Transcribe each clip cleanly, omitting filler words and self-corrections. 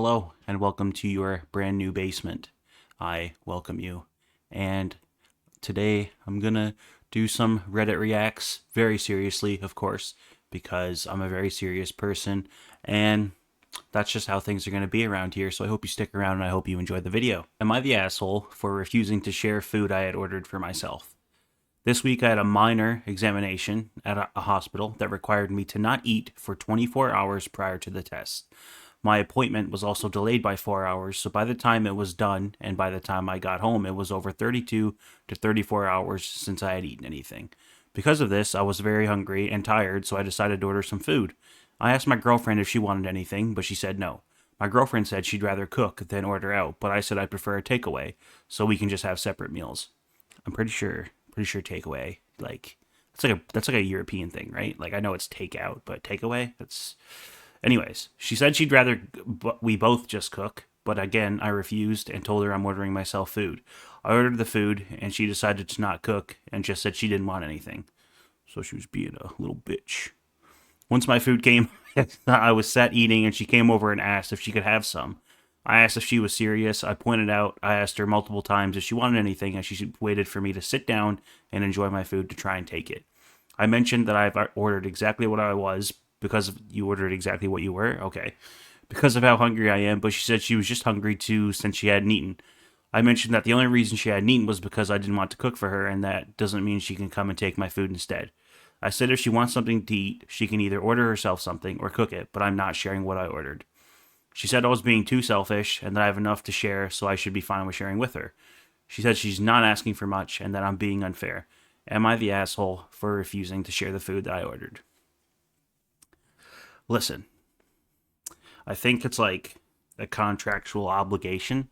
Hello, and welcome to your brand new basement. I welcome you. And today I'm gonna do some Reddit reacts very seriously, of course, because I'm a very serious person, and that's just how things are gonna be around here. So I hope you stick around and I hope you enjoy the video. Am I the asshole for refusing to share food I had ordered for myself? This week I had a minor examination at a hospital that required me to not eat for 24 hours prior to the test. My appointment was also delayed by 4 hours, so by the time it was done and by the time I got home, it was over 32 to 34 hours since I had eaten anything. Because of this, I was very hungry and tired, so I decided to order some food. I asked my girlfriend if she wanted anything, but she said no. My girlfriend said she'd rather cook than order out, but I said I prefer a takeaway, so we can just have separate meals. I'm pretty sure takeaway, like that's like a European thing, right? Like I know it's takeout, but takeaway, that's anyways. She said she'd rather we both just cook, but again, I refused and told her I'm ordering myself food. I ordered the food and she decided to not cook and just said she didn't want anything. So she was being a little bitch. Once my food came, I was sat eating and she came over and asked if she could have some. I asked if she was serious. I asked her multiple times if she wanted anything, and she waited for me to sit down and enjoy my food to try and take it. I mentioned that I've ordered exactly what I was because you ordered exactly what you were. Okay. Because of how hungry I am, but she said she was just hungry too since she hadn't eaten. I mentioned that the only reason she hadn't eaten was because I didn't want to cook for her, and that doesn't mean she can come and take my food instead. I said if she wants something to eat, she can either order herself something or cook it, but I'm not sharing what I ordered. She said I was being too selfish and that I have enough to share, so I should be fine with sharing with her. She said she's not asking for much and that I'm being unfair. Am I the asshole for refusing to share the food that I ordered? Listen, I think it's like a contractual obligation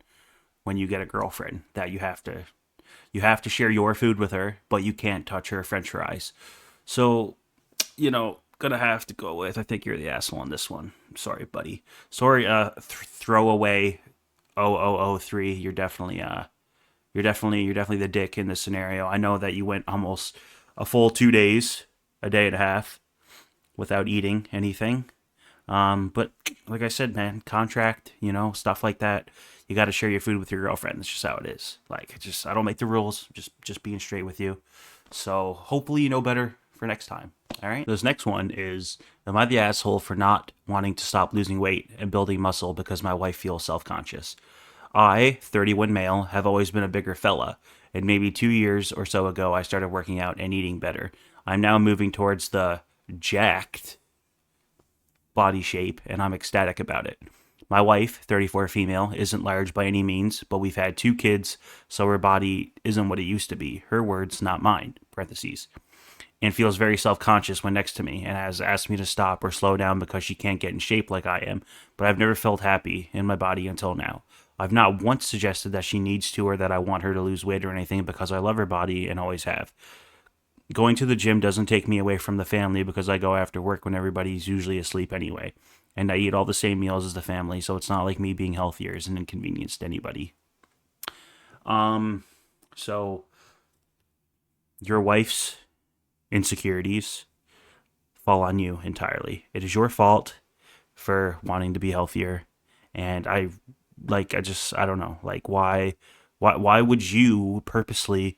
when you get a girlfriend that you have to share your food with her, but you can't touch her french fries. So, gonna have to go with I think you're the asshole on this one. Sorry, buddy. Sorry, throwaway 0003. You're definitely the dick in this scenario. I know that you went almost a full 2 days, a day and a half without eating anything. But like I said, man, contract, stuff like that. You got to share your food with your girlfriend. That's just how it is. Like, I don't make the rules. Just being straight with you. So hopefully you know better for next time. All right. This next one is: am I the asshole for not wanting to stop losing weight and building muscle because my wife feels self-conscious? I, 31 male, have always been a bigger fella, and maybe 2 years or so ago I started working out and eating better. I'm now moving towards the jacked body shape, and I'm ecstatic about it. My wife, 34 female, isn't large by any means, but we've had 2 kids, so her body isn't what it used to be. Her words, not mine, parentheses. And feels very self-conscious when next to me and has asked me to stop or slow down because she can't get in shape like I am, but I've never felt happy in my body until now. I've not once suggested that she needs to or that I want her to lose weight or anything because I love her body and always have. Going to the gym doesn't take me away from the family because I go after work when everybody's usually asleep anyway. And I eat all the same meals as the family, so it's not like me being healthier is an inconvenience to anybody. So your wife's insecurities fall on you entirely. It is your fault for wanting to be healthier. And I don't know, like why would you purposely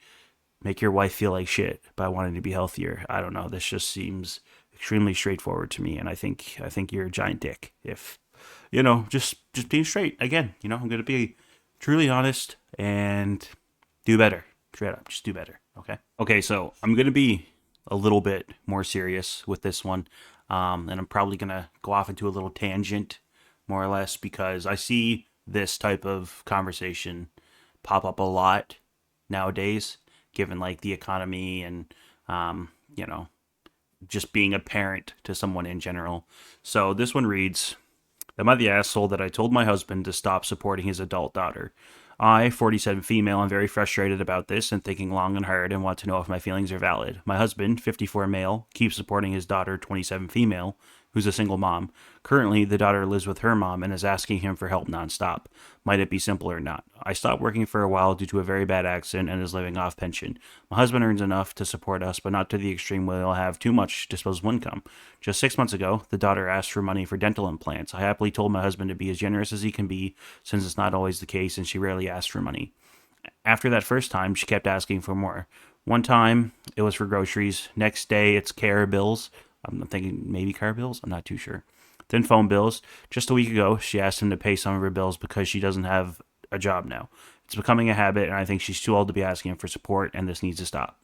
make your wife feel like shit by wanting to be healthier? I don't know. This just seems extremely straightforward to me, and I think you're a giant dick. If just being straight again. I'm gonna be truly honest and do better. Straight up, just do better. Okay. Okay. So I'm gonna be a little bit more serious with this one, and I'm probably gonna go off into a little tangent, more or less, because I see this type of conversation pop up a lot nowadays, given like the economy and you know just being a parent to someone in general. So this one reads: am I the asshole that I told my husband to stop supporting his adult daughter? I, 47 female, am very frustrated about this and thinking long and hard and want to know if my feelings are valid. My husband, 54 male, keeps supporting his daughter, 27 female, who's a single mom. Currently, the daughter lives with her mom and is asking him for help nonstop. Might it be simple or not? I stopped working for a while due to a very bad accident and is living off pension. My husband earns enough to support us, but not to the extreme where he'll have too much disposable income. Just 6 months ago, the daughter asked for money for dental implants. I happily told my husband to be as generous as he can be, since it's not always the case and she rarely asks for money. After that first time, she kept asking for more. One time, it was for groceries. Next day, it's care bills. I'm thinking maybe car bills. I'm not too sure. Then phone bills. Just a week ago, she asked him to pay some of her bills because she doesn't have a job now. It's becoming a habit, and I think she's too old to be asking him for support, and this needs to stop.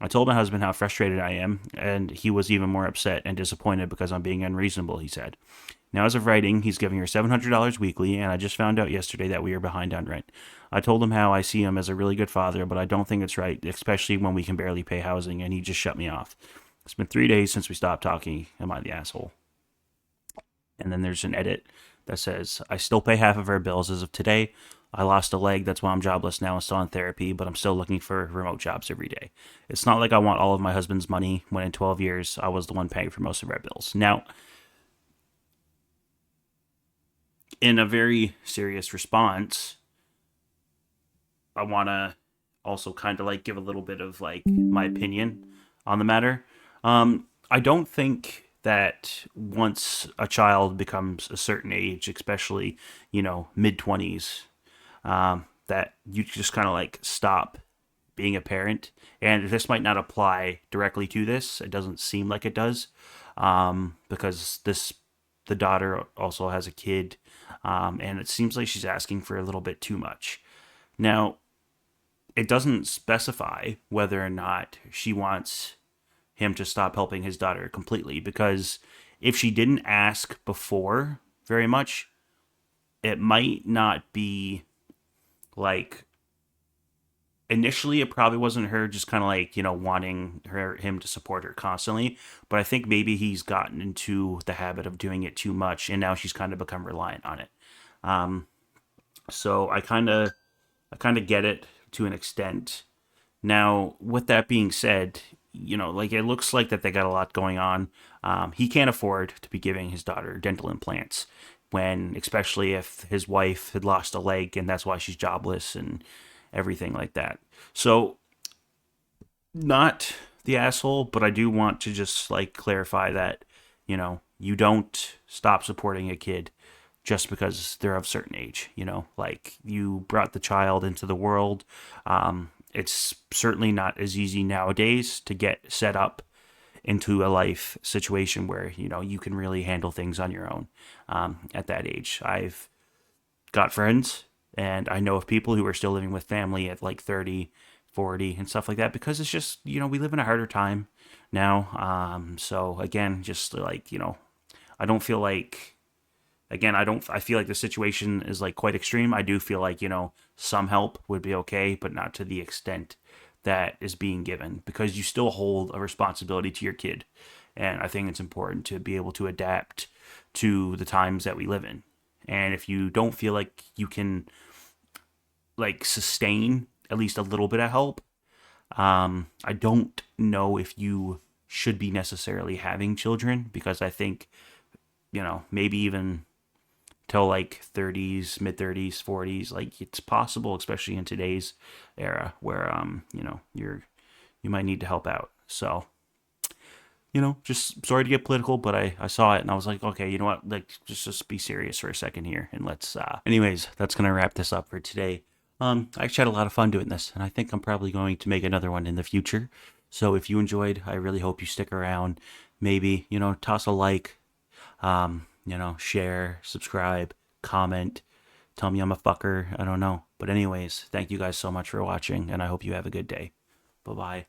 I told my husband how frustrated I am, and he was even more upset and disappointed because I'm being unreasonable, he said. Now, as of writing, he's giving her $700 weekly, and I just found out yesterday that we are behind on rent. I told him how I see him as a really good father, but I don't think it's right, especially when we can barely pay housing, and he just shut me off. It's been 3 days since we stopped talking. Am I the asshole? And then there's an edit that says, I still pay half of our bills as of today. I lost a leg, that's why I'm jobless now and still in therapy, but I'm still looking for remote jobs every day. It's not like I want all of my husband's money when in 12 years I was the one paying for most of our bills. Now, in a very serious response, I want to also kind of like give a little bit of like my opinion on the matter. I don't think that once a child becomes a certain age, especially, mid 20s, that you just kind of like stop being a parent. And this might not apply directly to this. It doesn't seem like it does, because the daughter also has a kid, and it seems like she's asking for a little bit too much. Now, it doesn't specify whether or not she wants him to stop helping his daughter completely, because if she didn't ask before very much, it might not be like initially it probably wasn't her just kind of like wanting him to support her constantly, but I think maybe he's gotten into the habit of doing it too much and now she's kind of become reliant on it. So I kind of get it to an extent. Now, with that being said, like it looks like that they got a lot going on. He can't afford to be giving his daughter dental implants when, especially if his wife had lost a leg and that's why she's jobless and everything like that. So, not the asshole, but I do want to just like clarify that, you don't stop supporting a kid just because they're of a certain age. Like you brought the child into the world. It's certainly not as easy nowadays to get set up into a life situation where you can really handle things on your own. At that age, I've got friends and I know of people who are still living with family at like 30, 40, and stuff like that, because it's just we live in a harder time now. So again, just like I don't feel like, again, I feel like the situation is like quite extreme. I do feel like some help would be okay, but not to the extent that is being given, because you still hold a responsibility to your kid. And I think it's important to be able to adapt to the times that we live in. And if you don't feel like you can like sustain at least a little bit of help, I don't know if you should be necessarily having children, because I think maybe even till like 30s, mid 30s, 40s, like it's possible, especially in today's era where you might need to help out. So just sorry to get political, but I saw it and I was like, okay, you know what, like just be serious for a second here, and let's anyways, that's gonna wrap this up for today. I actually had a lot of fun doing this, and I think I'm probably going to make another one in the future. So if you enjoyed, I really hope you stick around. Maybe toss a like, share, subscribe, comment, tell me I'm a fucker. I don't know. But anyways, thank you guys so much for watching, and I hope you have a good day. Bye bye.